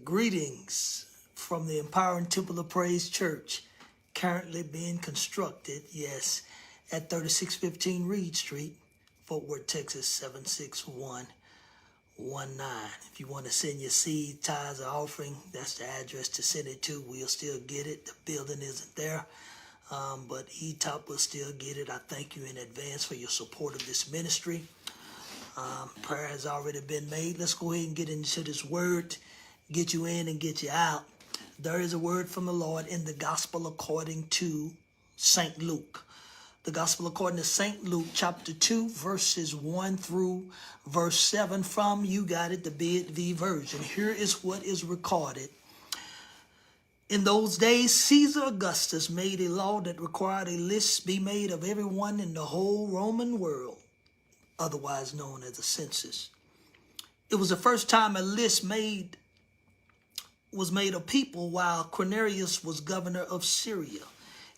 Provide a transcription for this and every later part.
Greetings from the Empowering Temple of Praise Church, currently being constructed, yes, at 3615 Reed Street, Fort Worth, Texas, 76119. If you want to send your seed, tithes, or offering, that's the address to send it to. We'll still get it. The building isn't there, but ETOP will still get it. I thank you in advance for your support of this ministry. Prayer has already been made. Let's go ahead and get into this word. Get you in and get you out. There is a word from the Lord in the gospel according to St. Luke. The gospel according to St. Luke, chapter 2, verses 1 through verse 7 from, you got it, the BV version. Here is what is recorded. In those days, Caesar Augustus made a law that required a list be made of everyone in the whole Roman world, otherwise known as a census. It was the first time a list was made of people while Quirinius was governor of Syria.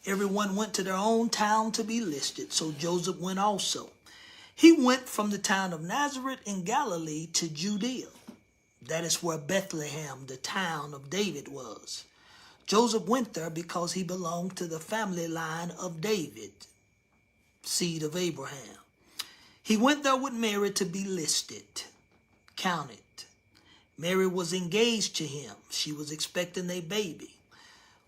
Everyone went to their own town to be listed, so Joseph went also. He went from the town of Nazareth in Galilee to Judea. That is where Bethlehem, the town of David, was. Joseph went there because he belonged to the family line of David, seed of Abraham. He went there with Mary to be listed, counted. Mary was engaged to him. She was expecting a baby.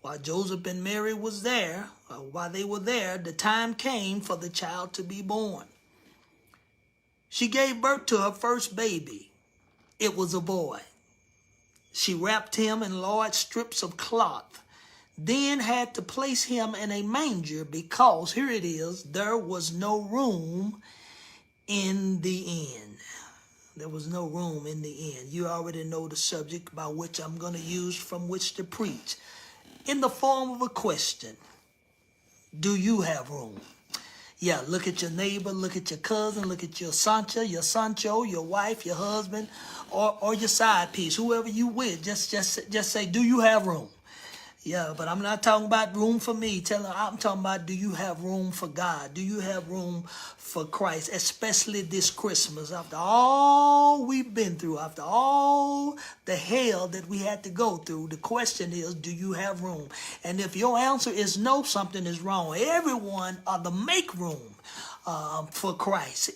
While Joseph and Mary was there, or while they were there, the time came for the child to be born. She gave birth to her first baby. It was a boy. She wrapped him in large strips of cloth, then had to place him in a manger because, here it is, there was no room in the inn. There was no room in the inn. You already know the subject by which I'm going to use from which to preach. In the form of a question, do you have room? Yeah, look at your neighbor, look at your cousin, look at your Sancho, your wife, your husband, or your side piece, whoever you with. Just say, do you have room? Yeah, but I'm not talking about room for me. I'm talking about, do you have room for God? Do you have room for Christ? Especially this Christmas, after all we've been through, after all the hell that we had to go through, the question is, do you have room? And if your answer is no, something is wrong. Everyone ought to make room for Christ.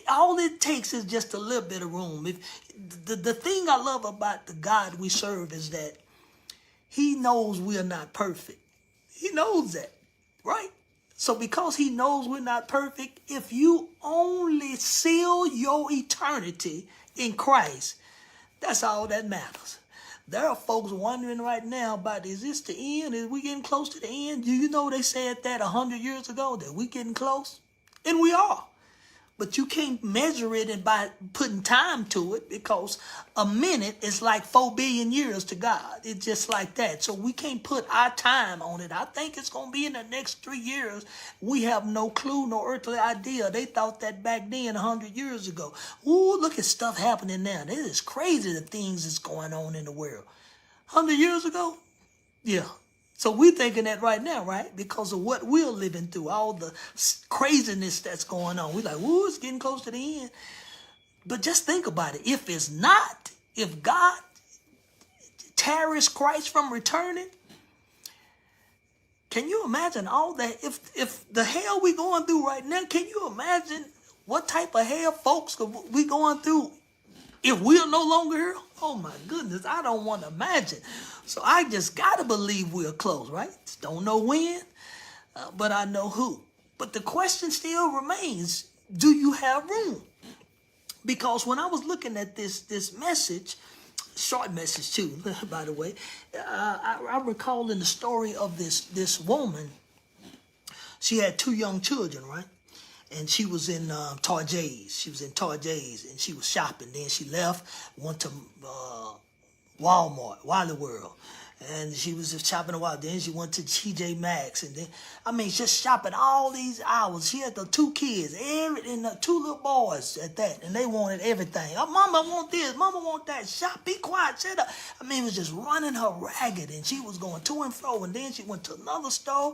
All it takes is just a little bit of room. The thing I love about the God we serve is that He knows we are not perfect. He knows that, right? So because he knows we're not perfect, if you only seal your eternity in Christ, that's all that matters. There are folks wondering right now about, is this the end? Is we getting close to the end? Do you know they said that 100 years ago, that we getting close? And we are. But you can't measure it by putting time to it, because a minute is like 4 billion years to God. It's just like that. So we can't put our time on it. I think it's going to be in the next 3 years. We have no clue, no earthly idea. They thought that back then 100 years ago. Ooh, look at stuff happening now. This is crazy, the things that's going on in the world. 100 years ago? Yeah. So we're thinking that right now, right? Because of what we're living through, all the craziness that's going on. We're like, ooh, it's getting close to the end. But just think about it. If it's not, if God tarries Christ from returning, can you imagine all that? If the hell we going through right now, can you imagine what type of hell folks we going through if we're no longer here? Oh my goodness, I don't want to imagine. So I just got to believe we're close, right? Don't know when, but I know who. But the question still remains, do you have room? Because when I was looking at this message, short message too, by the way, I recall in the story of this woman, she had 2 young children, right? And she was in Tarjay's. She was in Tarjay's, and she was shopping. Then she left, went to Walmart, Wally World, And she was just shopping a while. Then she went to TJ Maxx, and then just shopping all these hours. She had the 2 kids, and the 2 little boys at that, and they wanted everything. Oh, Mama want this, Mama want that. Shop, be quiet, shut up. It was just running her ragged, and she was going to and fro. And then she went to another store,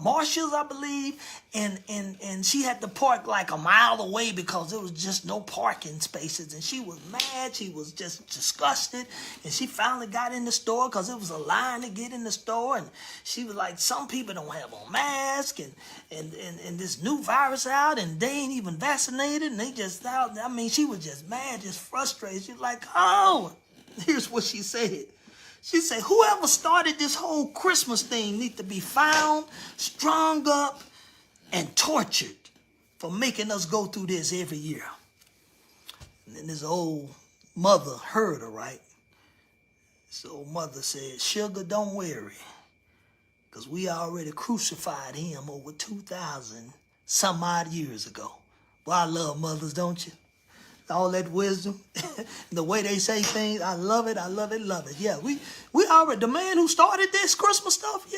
Marshall's, I believe, and she had to park like a mile away because there was just no parking spaces. And she was mad. She was just disgusted, and she finally got in the store because it was a line to get in the store, and she was like, some people don't have on masks, and this new virus out, and they ain't even vaccinated, and they just out. She was just mad, just frustrated. She was like, oh, here's what she said. She said, whoever started this whole Christmas thing needs to be found, strung up, and tortured for making us go through this every year. And then this old mother heard her, right? So mother said, sugar, don't worry, because we already crucified him over 2,000 some odd years ago. Well, I love mothers, don't you? All that wisdom, the way they say things, I love it, I love it, love it. Yeah, we already, the man who started this Christmas stuff,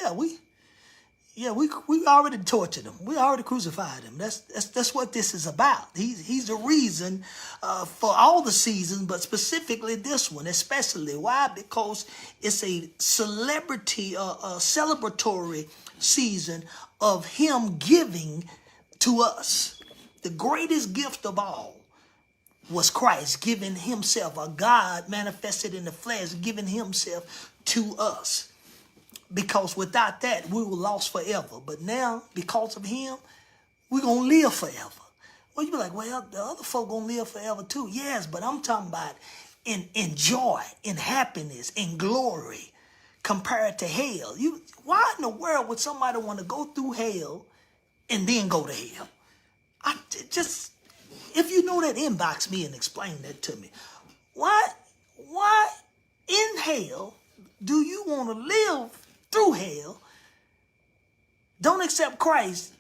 we already tortured him. We already crucified him. That's what this is about. He's the reason for all the seasons, but specifically this one, especially. Why? Because it's a celebrity, a celebratory season of him giving to us. The greatest gift of all was Christ giving himself, a God manifested in the flesh, giving himself to us. Because without that, we were lost forever. But now, because of him, we're going to live forever. Well, you be like, well, the other folk going to live forever too. Yes, but I'm talking about in joy, in happiness, in glory, compared to hell. Why in the world would somebody want to go through hell and then go to hell? If you know that, inbox me and explain that to me. Why in hell do you want to live through hell, don't accept Christ,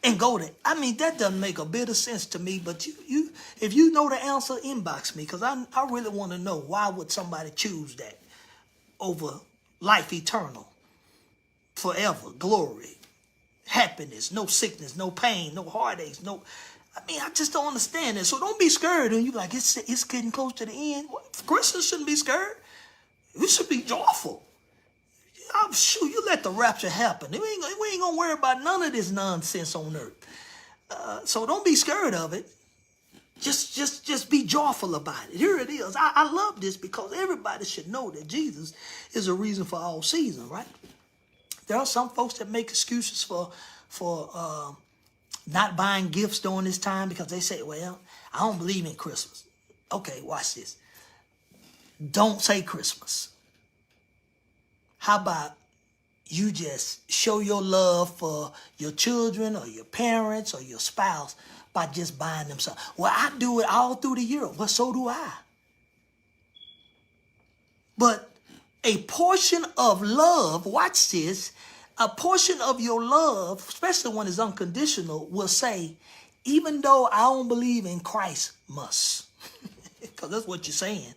and go there? That doesn't make a bit of sense to me, but if you know the answer, inbox me, because I really want to know, why would somebody choose that over life eternal, forever, glory, happiness, no sickness, no pain, no heartaches, no... I just don't understand it. So don't be scared when you like, it's getting close to the end. Christians shouldn't be scared. We should be joyful. I'm sure you let the rapture happen. We ain't going to worry about none of this nonsense on earth. So don't be scared of it. Just be joyful about it. Here it is. I love this because everybody should know that Jesus is a reason for all seasons, right? There are some folks that make excuses for not buying gifts during this time because they say, well, I don't believe in Christmas. Okay, watch this. Don't say Christmas. How about you just show your love for your children or your parents or your spouse by just buying them something? Well, I do it all through the year. Well, so do I. But a portion of love, watch this, a portion of your love, especially when it's unconditional, will say, even though I don't believe in Christ, must. Because that's what you're saying.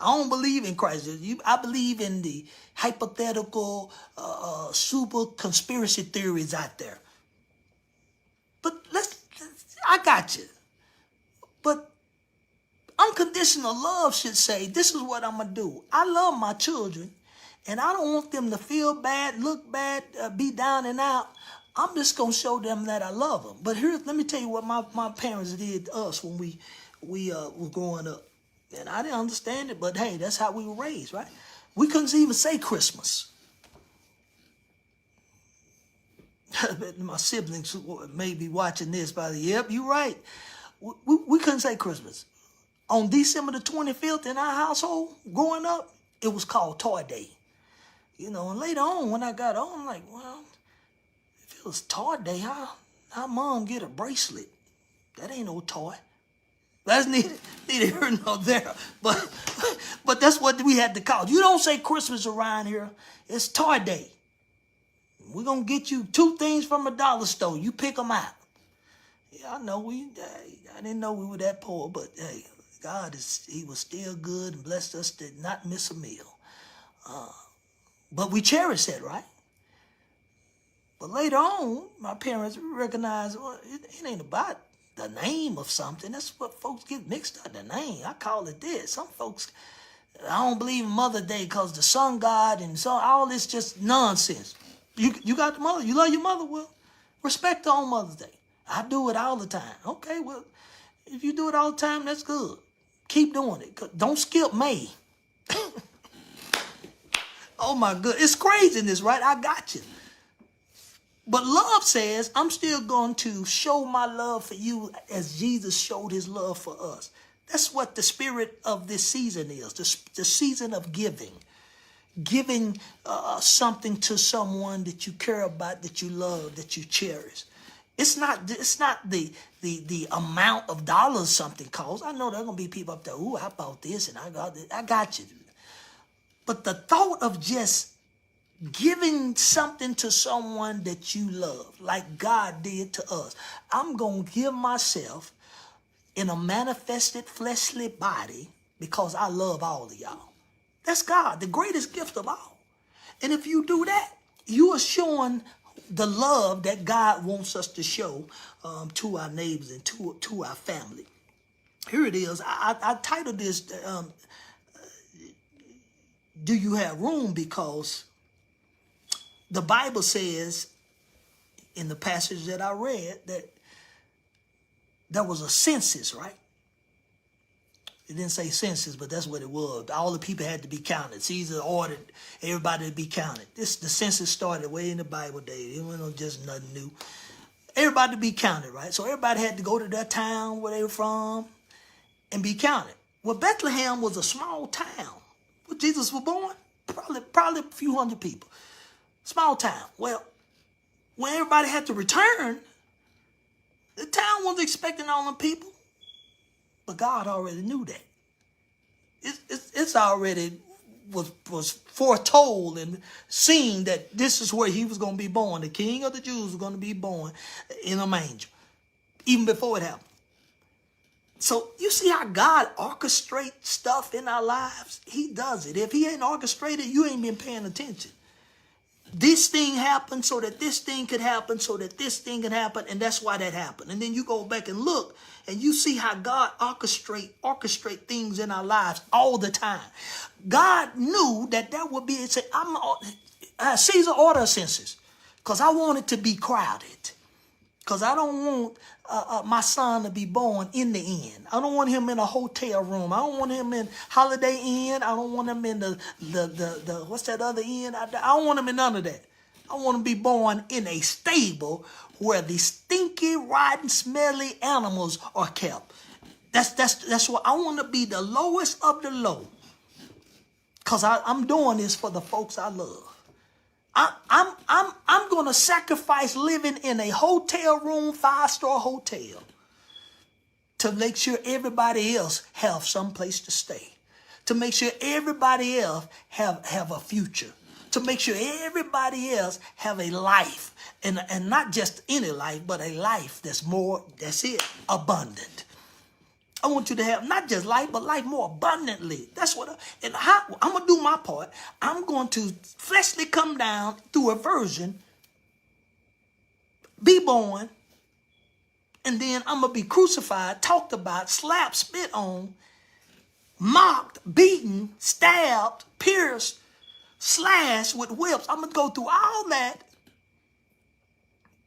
I don't believe in Christ. I believe in the hypothetical, super conspiracy theories out there. But I got you. But unconditional love should say, this is what I'm going to do. I love my children, and I don't want them to feel bad, look bad, be down and out. I'm just going to show them that I love them. But let me tell you what my parents did to us when we were growing up. And I didn't understand it, but hey, that's how we were raised, right? We couldn't even say Christmas. My siblings may be watching this, probably, yep, you're right. We couldn't say Christmas. On December the 25th in our household, growing up, it was called Toy Day. And later on, when I got on, I'm like, well, if it was Toy Day, how mom get a bracelet? That ain't no toy. That's neither here nor there. But that's what we had to call it. You don't say Christmas around here. It's Toy Day. We're going to get you 2 things from a dollar store. You pick them out. Yeah, I know. I didn't know we were that poor, but hey, God, he was still good and blessed us to not miss a meal. But we cherish that, right? But later on, my parents recognized, well, it ain't about the name of something. That's what folks get mixed up, the name. I call it this. Some folks, I don't believe in Mother's Day because the sun god and so all this just nonsense. You got the mother. You love your mother. Well, respect her on Mother's Day. I do it all the time. Okay, well, if you do it all the time, that's good. Keep doing it. Don't skip May. Oh my God, it's craziness, right? I got you. But love says, I'm still going to show my love for you as Jesus showed his love for us. That's what the spirit of this season is, the season of giving. Giving something to someone that you care about, that you love, that you cherish. It's not the amount of dollars something costs. I know there are going to be people up there, ooh, I bought this and I got this. I got you. But the thought of just giving something to someone that you love, like God did to us. I'm going to give myself in a manifested fleshly body because I love all of y'all. That's God, the greatest gift of all. And if you do that, you are showing the love that God wants us to show to our neighbors and to our family. Here it is. I titled this, Do You Have Room? Because the Bible says in the passage that I read that there was a census, right? It didn't say census, but that's what it was. All the people had to be counted. Caesar ordered everybody to be counted. The census started way in the Bible days. It wasn't just nothing new. Everybody to be counted, right? So everybody had to go to their town where they were from and be counted. Well, Bethlehem was a small town where Jesus was born. Probably a few hundred people. Small town. Well, when everybody had to return, the town wasn't expecting all them people. But God already knew that. It's already was foretold and seen that this is where he was going to be born. The King of the Jews was going to be born in a manger, even before it happened. So you see how God orchestrates stuff in our lives? He does it. If he ain't orchestrated, you ain't been paying attention. This thing happened so that this thing could happen, so that this thing could happen, and that's why that happened. And then you go back and look, and you see how God orchestrate things in our lives all the time. God knew that would be, Caesar ordered a census, because I want it to be crowded. Because I don't want my son to be born in the inn. I don't want him in a hotel room. I don't want him in Holiday Inn. I don't want him in the what's that other inn? I don't want him in none of that. I want him to be born in a stable where the stinky, rotten, smelly animals are kept. That's what I want to be, the lowest of the low. Because I'm doing this for the folks I love. I'm going to sacrifice living in a hotel room, 5-star hotel, to make sure everybody else have some place to stay, to make sure everybody else have a future, to make sure everybody else have a life, and not just any life, but a life that's abundant. I want you to have not just life, but life more abundantly. That's what I'm going to do my part. I'm going to fleshly come down through a virgin, be born, and then I'm going to be crucified, talked about, slapped, spit on, mocked, beaten, stabbed, pierced, slashed with whips. I'm going to go through all that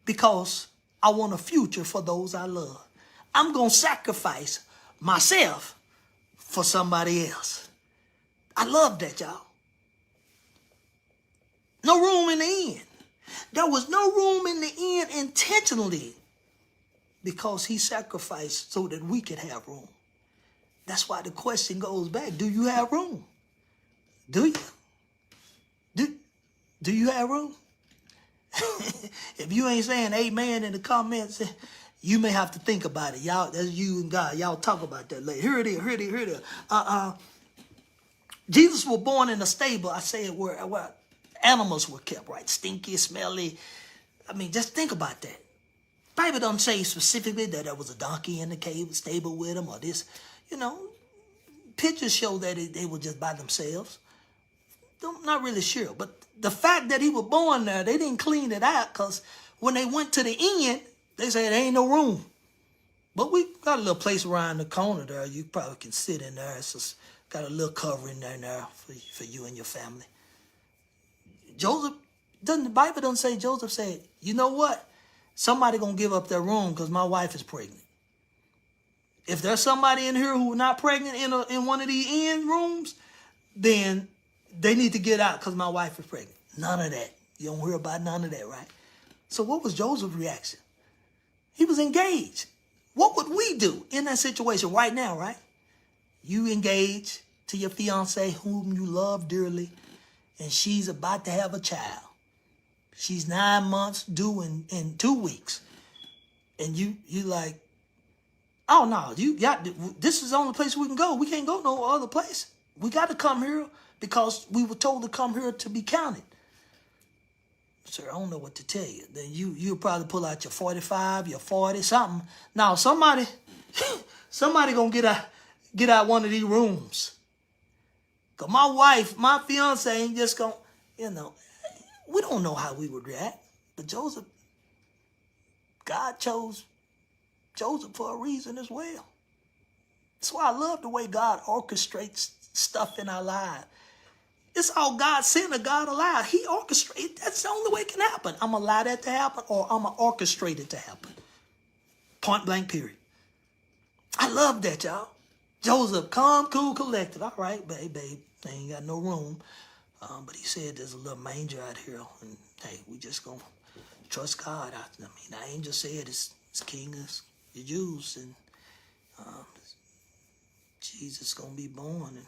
because I want a future for those I love. I'm going to sacrifice myself for somebody else. I love that, y'all. No room in the inn. There was no room in the inn intentionally because he sacrificed so that we could have room. That's why the question goes back. Do you have room? Do you? Do you have room? If you ain't saying amen in the comments, you may have to think about it. Y'all, that's you and God. Y'all talk about that later. Here it is. Jesus was born in a stable, I say it, where animals were kept, right? Stinky, smelly. I mean, just think about that. Bible don't say specifically that there was a donkey in the stable with him or this. Pictures show that they were just by themselves. I'm not really sure. But the fact that he was born there, they didn't clean it out because when they went to the end, they said there ain't no room. But we got a little place around the corner there. You probably can sit in there. It's just got a little covering there for you and your family. Joseph, the Bible doesn't say Joseph said, you know what? Somebody going to give up their room because my wife is pregnant. If there's somebody in here who's not pregnant in one of these end rooms, then they need to get out because my wife is pregnant. None of that. You don't hear about none of that, right? So what was Joseph's reaction? He was engaged. What would we do in that situation right now, right? You engage to your fiance whom you love dearly, and she's about to have a child. She's 9 months due in 2 weeks. And you like, oh no, this is the only place we can go. We can't go no other place. We got to come here because we were told to come here to be counted. Sir, I don't know what to tell you. Then you'll probably pull out your 45, your 40, something. Now somebody gonna get out one of these rooms. Cause my wife, my fiance ain't just gonna, we don't know how we would react. But Joseph, God chose Joseph for a reason as well. That's why I love the way God orchestrates stuff in our lives. It's all God sent or God allowed. He orchestrated. That's the only way it can happen. I'm going to allow that to happen or I'm going to orchestrate it to happen. Point blank, period. I love that, y'all. Joseph, calm, cool, collected. All right, babe, they ain't got no room. But he said there's a little manger out here. And, hey, we just going to trust God. I mean, the angel said it's king of the Jews. And Jesus going to be born. And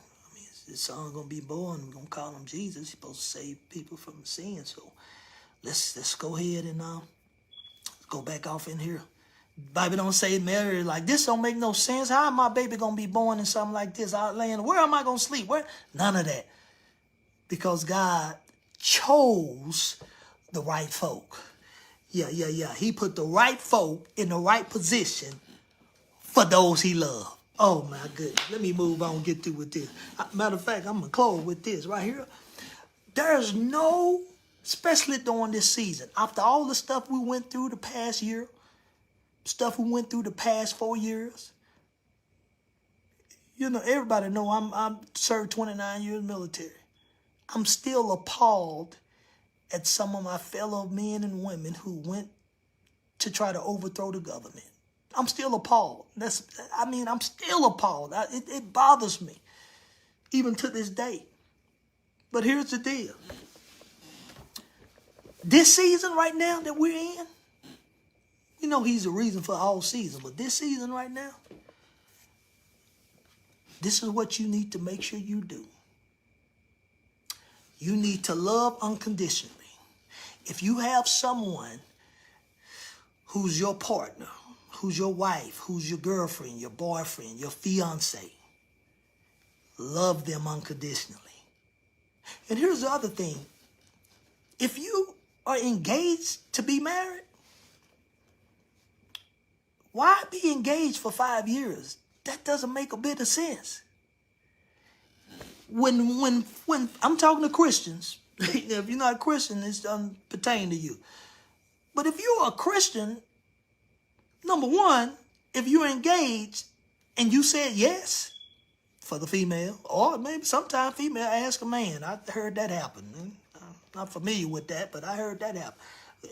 his son gonna be born. We're gonna call him Jesus. He's supposed to save people from sin. So let's go ahead and go back off in here. Bible don't say Mary like this. Don't make no sense. How am my baby gonna be born in something like this? Out laying. Where am I gonna sleep? Where? None of that. Because God chose the right folk. Yeah. He put the right folk in the right position for those he loved. Oh, my goodness. Let me move on and get through with this. Matter of fact, I'm going to close with this right here. There's no, especially during this season, after all the stuff we went through the past year, stuff we went through the past 4 years, everybody know I'm served 29 years military. I'm still appalled at some of my fellow men and women who went to try to overthrow the government. I'm still appalled. I'm still appalled. It bothers me, even to this day. But here's the deal. This season right now that we're in, he's the reason for all seasons, but this season right now, this is what you need to make sure you do. You need to love unconditionally. If you have someone who's your partner, who's your wife, who's your girlfriend, your boyfriend, your fiance, love them unconditionally. And here's the other thing. If you are engaged to be married, why be engaged for 5 years? That doesn't make a bit of sense. When I'm talking to Christians, if you're not a Christian, it doesn't pertain to you. But if you're a Christian, number one, if you're engaged and you said yes for the female, or maybe sometimes female ask a man. I heard that happen. I'm not familiar with that, but I heard that happen.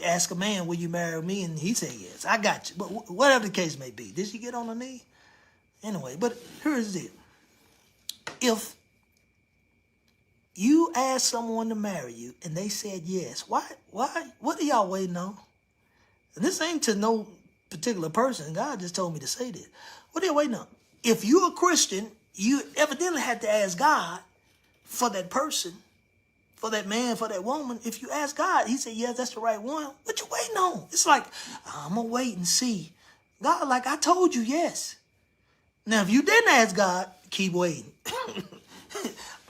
Ask a man, will you marry me? And he said yes. I got you. But whatever the case may be. Did she get on her knee? Anyway, but here's it. If you ask someone to marry you and they said yes, why? What are y'all waiting on? And this ain't to no particular person. God just told me to say this. What are you waiting on? If you're a Christian, you evidently had to ask God for that person, for that man, for that woman. If you ask God, he said, yes, that's the right one. What you waiting on? It's like, I'm going to wait and see. God, like I told you, yes. Now, if you didn't ask God, keep waiting.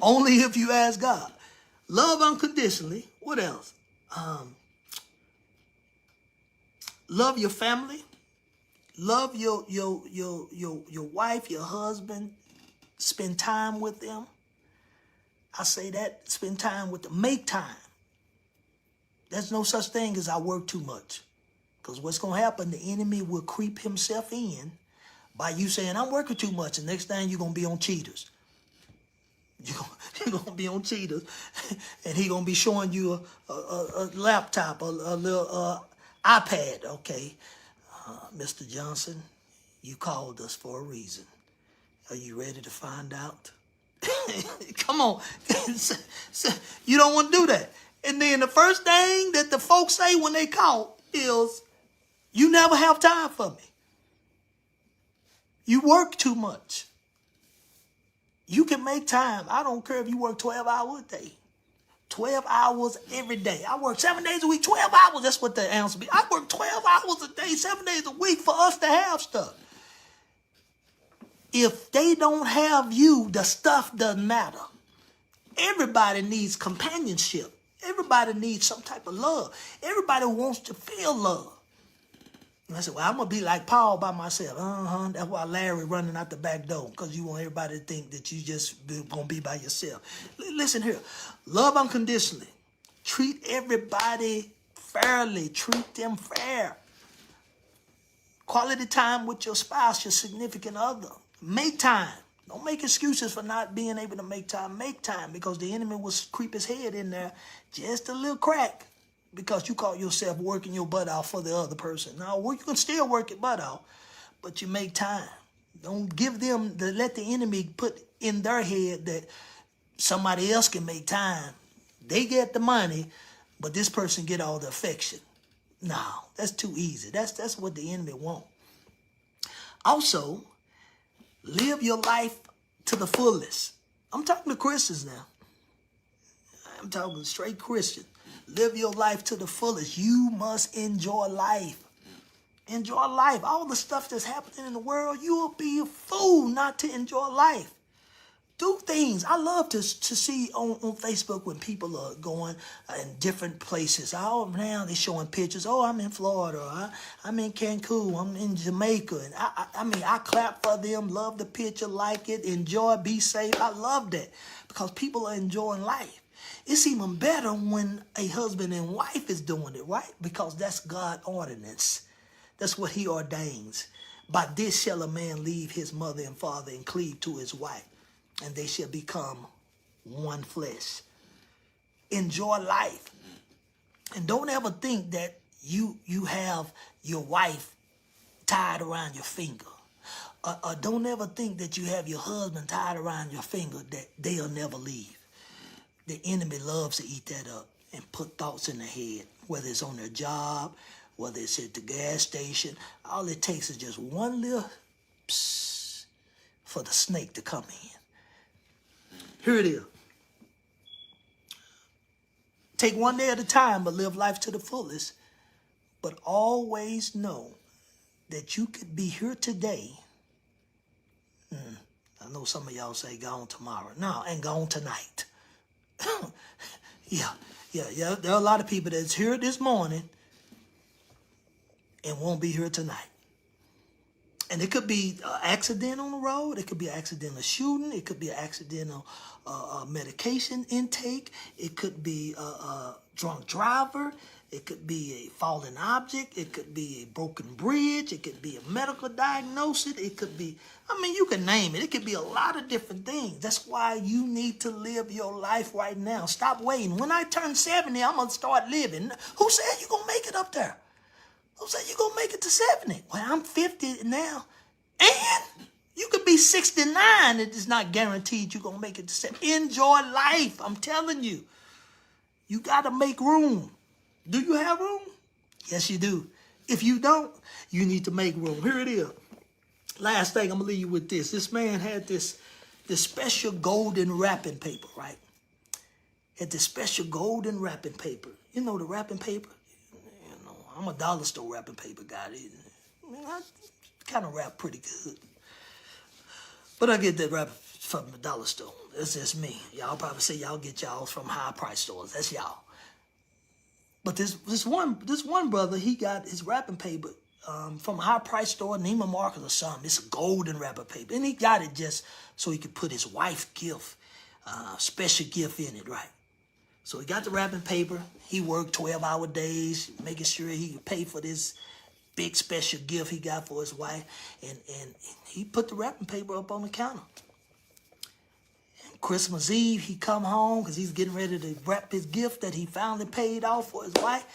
Only if you ask God. Love unconditionally. What else? Love your family. Love your wife, your husband. Spend time with them. I say that, spend time with them. Make time. There's no such thing as I work too much. Because what's going to happen, the enemy will creep himself in by you saying, I'm working too much. And next thing you're going to be on Cheaters. You're going to be on Cheaters. And he's going to be showing you a laptop, a little iPad. Okay, Mr. Johnson, you called us for a reason. Are you ready to find out? Come on. You don't want to do that. And then the first thing that the folks say when they call is, you never have time for me. You work too much. You can make time. I don't care if you work 12 hours a day. 12 hours every day. I work 7 days a week, 12 hours. That's what the answer be. I work 12 hours a day, 7 days a week for us to have stuff. If they don't have you, the stuff doesn't matter. Everybody needs companionship. Everybody needs some type of love. Everybody wants to feel love. And I said, well, I'm going to be like Paul by myself. That's why Larry running out the back door, because you want everybody to think that you just going to be by yourself. Listen here. Love unconditionally. Treat everybody fairly. Treat them fair. Quality time with your spouse, your significant other. Make time. Don't make excuses for not being able to make time. Make time, because the enemy will creep his head in there just a little crack because you call yourself working your butt off for the other person. Now, you can still work your butt off, but you make time. Don't give them, let the enemy put in their head that somebody else can make time. They get the money, but this person get all the affection. No, that's too easy. That's what the enemy wants. Also, live your life to the fullest. I'm talking to Christians now. I'm talking straight Christian. Live your life to the fullest. You must enjoy life. Enjoy life. All the stuff that's happening in the world, you will be a fool not to enjoy life. Do things. I love to see on Facebook when people are going in different places. Oh, now they're showing pictures. Oh, I'm in Florida. Or I'm in Cancun. I'm in Jamaica. And I clap for them, love the picture, like it, enjoy, be safe. I love that because people are enjoying life. It's even better when a husband and wife is doing it, right? Because that's God's ordinance. That's what he ordains. By this shall a man leave his mother and father and cleave to his wife, and they shall become one flesh. Enjoy life. And don't ever think that you have your wife tied around your finger. Or don't ever think that you have your husband tied around your finger that they'll never leave. The enemy loves to eat that up and put thoughts in their head, whether it's on their job, whether it's at the gas station. All it takes is just one little psst for the snake to come in. Here it is. Take one day at a time, but live life to the fullest. But always know that you could be here today. I know some of y'all say gone tomorrow. No, and gone tonight. Yeah. There are a lot of people that's here this morning and won't be here tonight. And it could be an accident on the road. It could be an accidental shooting. It could be an accidental medication intake. It could be a drunk driver. It could be a fallen object. It could be a broken bridge. It could be a medical diagnosis. It could be, you can name it. It could be a lot of different things. That's why you need to live your life right now. Stop waiting. When I turn 70, I'm going to start living. Who said you're going to make it up there? Who said you're going to make it to 70? Well, I'm 50 now. And you could be 69. It is not guaranteed you're going to make it to 70. Enjoy life. I'm telling you. You got to make room. Do you have room? Yes, you do. If you don't, you need to make room. Here it is. Last thing, I'm going to leave you with this. This man had this special golden wrapping paper, right? Had this special golden wrapping paper. You know the wrapping paper? I'm a dollar store wrapping paper guy. I kind of wrap pretty good. But I get that wrap from the dollar store. That's just me. Y'all probably say y'all get y'all from high price stores. That's y'all. But this one brother, he got his wrapping paper from a high price store, Neiman Marcus or something. It's a golden wrapping paper. And he got it just so he could put his wife's gift special gift in it, right? So he got the wrapping paper. He worked 12-hour days, making sure he could pay for this big special gift he got for his wife. And he put the wrapping paper up on the counter. And Christmas Eve, he come home because he's getting ready to wrap his gift that he finally paid off for his wife.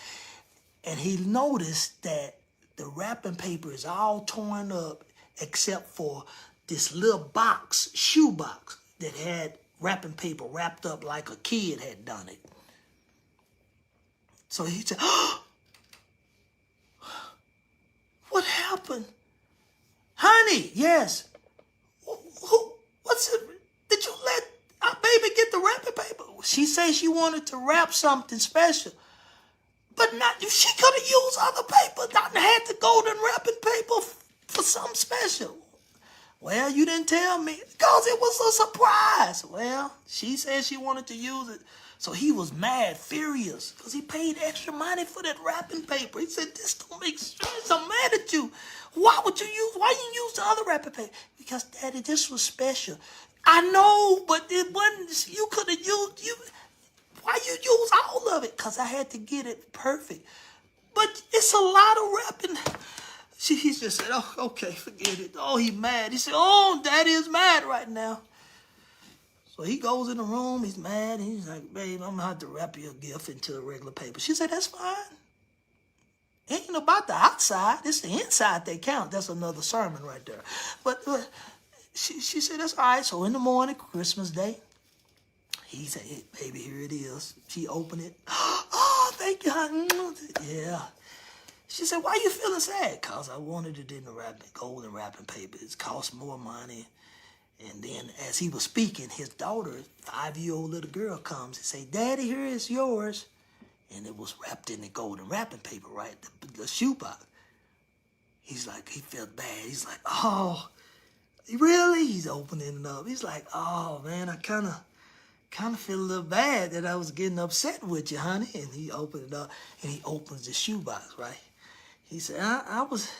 And he noticed that the wrapping paper is all torn up except for this little box, shoe box, that had wrapping paper wrapped up like a kid had done it. So he said, oh, what happened? Honey, yes. What's it? Did you let our baby get the wrapping paper? She said she wanted to wrap something special. But not, she could have used other paper, not had the golden wrapping paper for something special. Well, you didn't tell me because it was a surprise. Well, she said she wanted to use it. So he was mad, furious, because he paid extra money for that wrapping paper. He said, this don't make sense. I'm mad at you. Why you use the other wrapping paper? Because, Daddy, this was special. I know, but it wasn't, you could have used, why you use all of it? Because I had to get it perfect. But it's a lot of wrapping. He just said, oh, okay, forget it. Oh, he's mad. He said, oh, Daddy is mad right now. So he goes in the room, he's mad, and he's like, babe, I'm going to have to wrap your gift into a regular paper. She said, that's fine. It ain't about the outside. It's the inside they count. That's another sermon right there. But she said, that's all right. So in the morning, Christmas Day, he said, hey, baby, here it is. She opened it. Oh, thank you, honey. Yeah. She said, why you feeling sad? Because I wanted it in the golden wrapping paper. It cost more money. And then as he was speaking, his daughter, 5-year-old little girl, comes and say, Daddy, here is yours. And it was wrapped in the golden wrapping paper, right? The shoebox. He's like, he felt bad. He's like, oh, really? He's opening it up. He's like, oh, man, I kind of feel a little bad that I was getting upset with you, honey. And he opened it up, and he opens the shoebox, right? He said, I was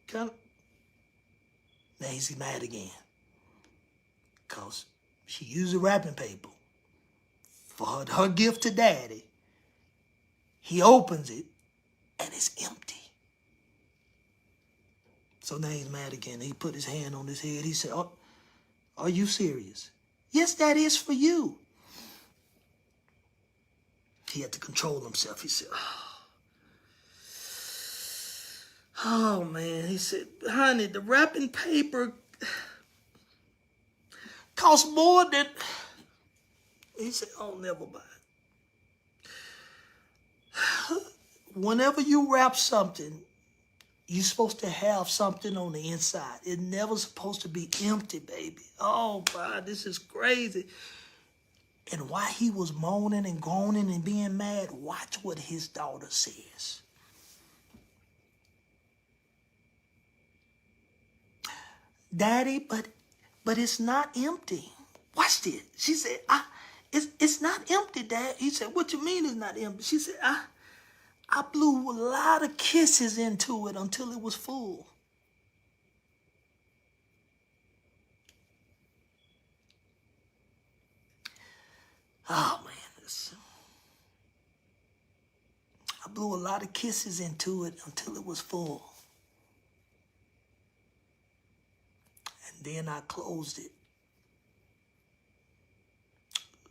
kind of... Now he's mad again. Because she used the wrapping paper for her gift to Daddy. He opens it, and it's empty. So now he's mad again. He put his hand on his head. He said, oh, are you serious? Yes, Daddy, it's for you. He had to control himself. He said, oh, man. He said, honey, the wrapping paper costs more than... He said, oh, never mind. Whenever you wrap something, you're supposed to have something on the inside. It's never supposed to be empty, baby. Oh, God, this is crazy. And while he was moaning and groaning and being mad, watch what his daughter says. Daddy, but it's not empty. Watch this. She said, it's not empty, Dad. He said, what you mean it's not empty? She said, I blew a lot of kisses into it until it was full. Oh, man. I blew a lot of kisses into it until it was full. And then I closed it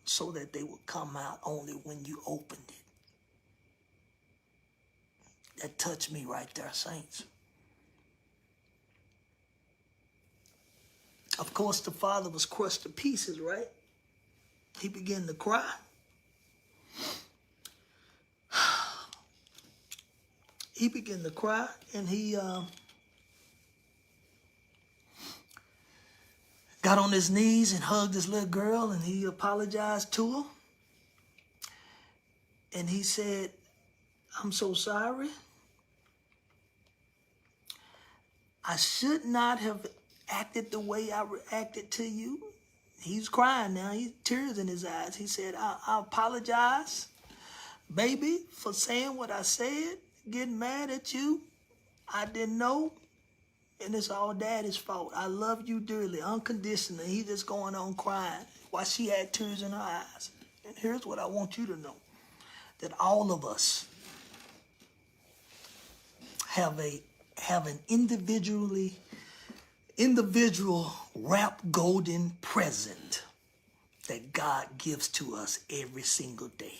so that they would come out only when you opened it. That touched me right there, saints. Of course, the father was crushed to pieces, right? He began to cry. He began to cry, and he got on his knees and hugged this little girl, and he apologized to her. And he said, I'm so sorry. I should not have acted the way I reacted to you. He's crying now. He's tears in his eyes. He said, I apologize, baby, for saying what I said, getting mad at you. I didn't know. And it's all Daddy's fault. I love you dearly, unconditionally. He just going on crying while she had tears in her eyes. And here's what I want you to know. That all of us have an individual wrapped golden present that God gives to us every single day.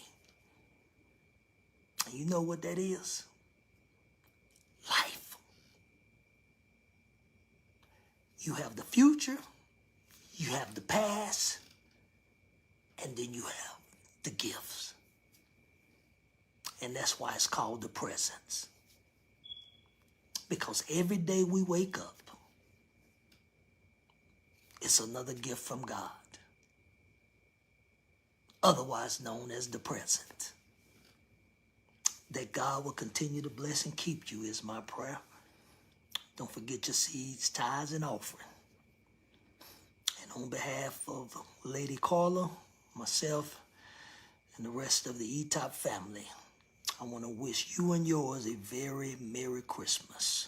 And you know what that is? Life. You have the future, you have the past, and then you have the gifts. And that's why it's called the presence. Because every day we wake up, it's another gift from God, otherwise known as the present. That God will continue to bless and keep you is my prayer. Don't forget your seeds, tithes, and offering. And on behalf of Lady Carla, myself, and the rest of the ETOP family, I want to wish you and yours a very Merry Christmas.